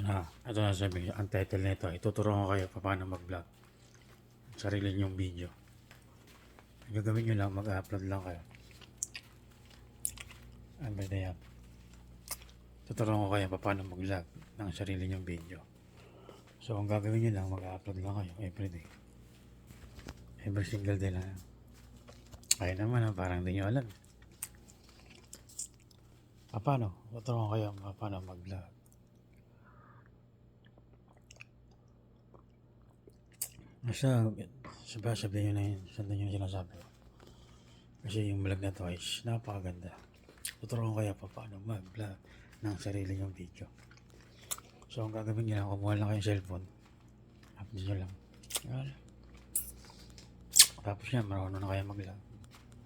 Ito na sabi, ang title nito, ituturuan ko kayo paano mag-vlog. Sarili niyong video. Ang gagawin nyo lang, mag-upload lang kayo. Everyday yan. Tuturuan ko kayo paano mag-vlog ng sarili niyong video. So, ang gagawin nyo lang, mag-upload lang kayo everyday. Every single day lang. Kaya naman, parang hindi nyo alam. Paano? Tuturuan ko kayo paano mag-vlog. Sabihin nyo na yun. Sundan nyo na sinasabi ko. Kasi yung vlog na to is napakaganda. Tuturuan ko kayo paano mag-vlog ng sarili nyong video. So, ang gagawin nyo lang, kumuha lang kayong cellphone. Upload nyo lang. Tapos yan, marunong na kayo mag-vlog.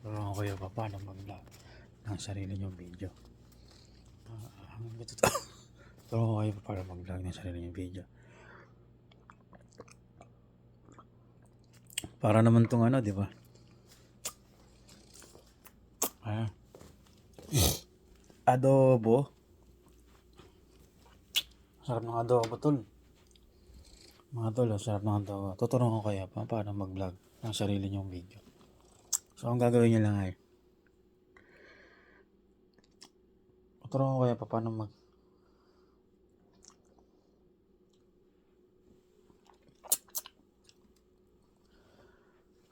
Tuturuan ko kayo paano mag-vlog ng sarili nyong video. Tuturuan ko kayo paano mag-vlog ng sarili nyong video. Para naman tong di ba? Adobo. Sarap ng adobo, tol. Mga tol, sarap ng adobo. Tuturuan ko kayo paano mag-vlog ng sarili nyong video. So, ang gagawin nyo lang ay tuturuan ko kayo paano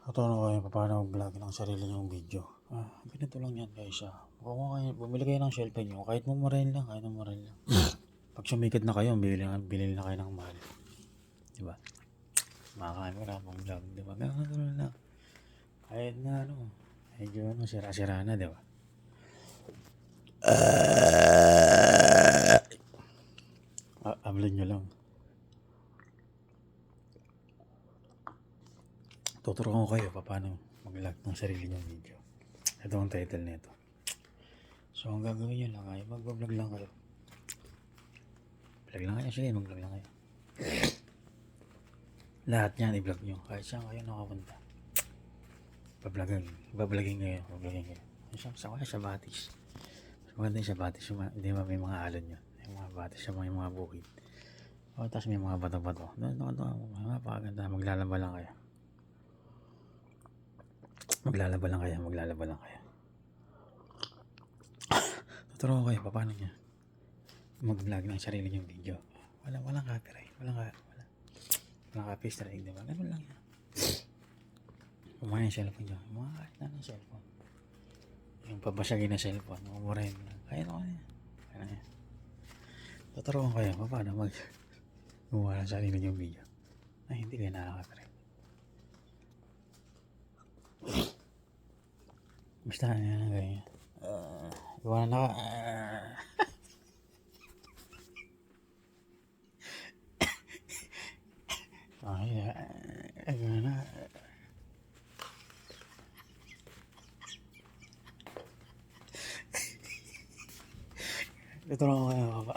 Tuturuan ko kayo paano mag-vlog ng sarili nyong video. Ganito lang yan guys. Kung bumili kayo ng cellphone nyo, kahit mumurahin lang. Pag sumikat na kayo, bilhin na kayo ng mahal. Diba? Makaka-camera pang vlog, diba? Gano'n lang. Kahit na medyo sira-sira na, diba? Upload nyo lang. Tuturuan ko kayo paano mag-vlog ng sarili nyong video. Ito ang title nito. So, ang gagawin nyo lang ay mag-vlog lang kayo. Vlog lang kayo. Sige, mag-vlog lang kayo. Lahat yan i-vlog nyo. Kahit saan kayo nakapunta. Bablogin kayo. Saan kayo? Sa Batis. Maganda yung sa Batis. Hindi ba may mga alon yun? May mga Batis sa mga bukid. Tapos may mga bato-bato. Napakaganda. Maglalaba lang kayo. Maglalaba lang kayo. Tuturuan ko kayo paano nyo mag-vlog ng sarili nyong video. Walang copyright. Walang copy strike, diba? Ganun lang yan. Kumaya yung cellphone nyo. Mga kahit na ng cellphone. Yung pabasagin na cellphone. Umurahin mo lang. Kaya naman yan. Kaya na yan. Tuturuan ko kayo paano gumawa ng sarili nyong video. Ay, hindi kayo nakaka-copyright. Basta yan ganyan. Iwanan ako. Gano'n na. Tuturuan ko kayo papa.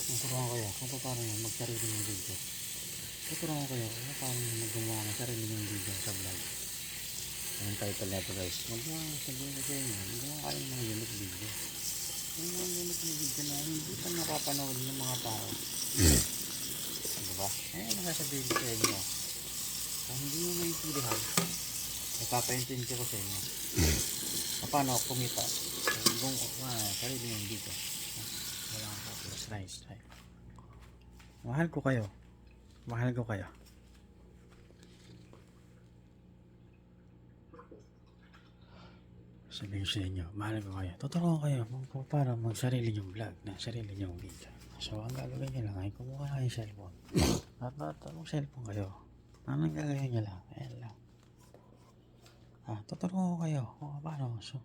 Tuturuan ko kayo kung paano mag-sarili ng video. Tuturuan ko kayo kung paano mag-gumawa ng sarili ng video sa vlog. Ang title nito guys. Magawa kayo ng mga unique video. Yung mga unique video na hindi pa napapanood ng mga tao. Diba? Nasasabihin ko sa inyo. Kung hindi nyo maintindihan, ipapaintindi ko sa inyo. Paano kumita? Kung sarili ng video. Wala akong copyright. Mahal ko kayo. Sabihin sa inyo, mahal ko kayo. Tuturuan ko kayo kung paano mag-sarili nyong vlog na sarili nyong video. So, ang gagawin nyo lang ay kumuha kayo yung cellphone. At mag-cellphone kayo. Anong gagawin nyo lang? Ayan lang. Tuturuan ko kayo kung paano. So,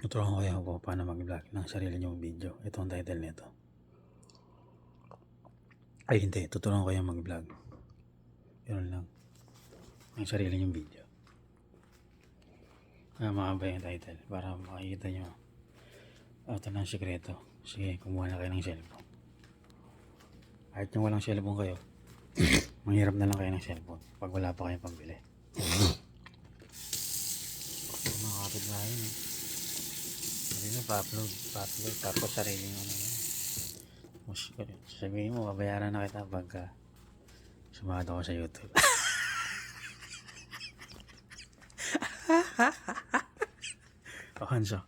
tuturuan ko kayo kung paano mag-vlog ng sarili nyong video. Ito ang title nito. Ay, hindi. Tuturuan ko kayo mag-vlog. Yun lang. Ang sarili nyong video. Mahaba yung title para makikita nyo. Ito na ang sikreto. Sige, kumuha na kayo ng cellphone. Kahit yung walang cellphone kayo, Mahirap na lang kayo ng cellphone pag wala pa kayong pambili. Mga kapitbahay no? Hindi na pa-upload. Tapos sarili mo na yun. Sabihin mo, babayaran na kita pagka sumahod ako sa YouTube. O Hanso.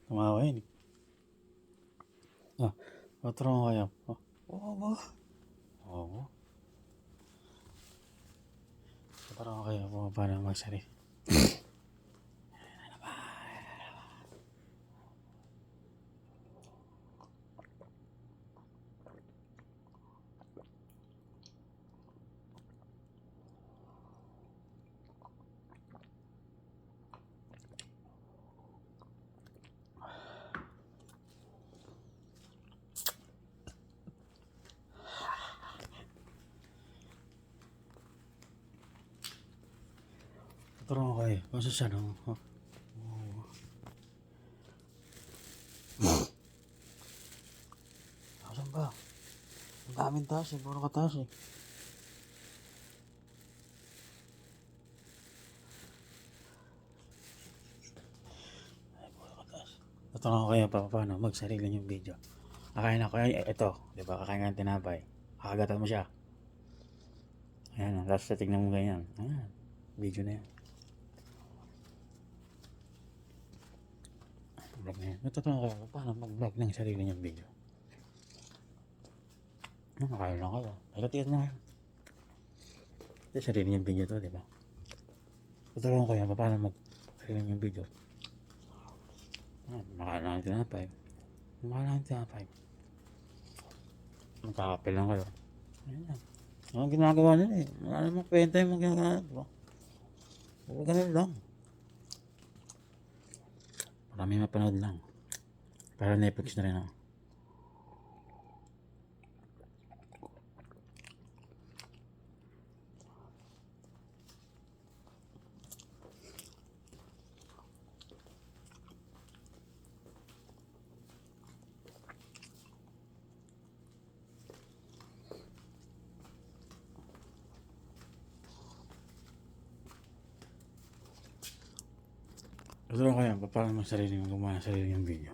Tumawa yun. Patron ko kayo. Oo. Patron ko kayo kung paano magsari. Patron ko kayo. Masa siya no? Asan ba? Ang daming taas eh. Puro ka taas eh. Patron ko kayo paano magsarili yung video. Kakain ako. Ito. Diba? Kakain ka ng tinapay. Kakagatan mo siya. Ayan. Tapos tignan mo ganyan. Ayan. Video na yan. Vlog na yan. Natutulungan kayo paano mag-vlog ng sarili niyong video. Nakakain lang kayo. Pagkatigas na kayo. Ito sarili niyong video to, diba? Tutulungan kayo paano mag-sarili niyong video. Makain lang ng tinapay. Magkakape lang kayo. Ayan lang. Ang ginagawa nila eh. Wala namang kwenta yung mga ginagawa. Diba? Huwag ganun lang. Marami mapanood lang. Para Netflix na rin ako. Ito lang kaya, paano magsarili yung gumawa ng sarili yung video.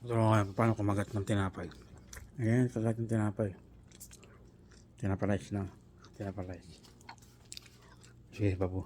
Ito lang kaya, paano kumagat ng tinapay. Ayan, kagat ng tinapay. Tinapay rice na. Tinapay rice. Sige, babu.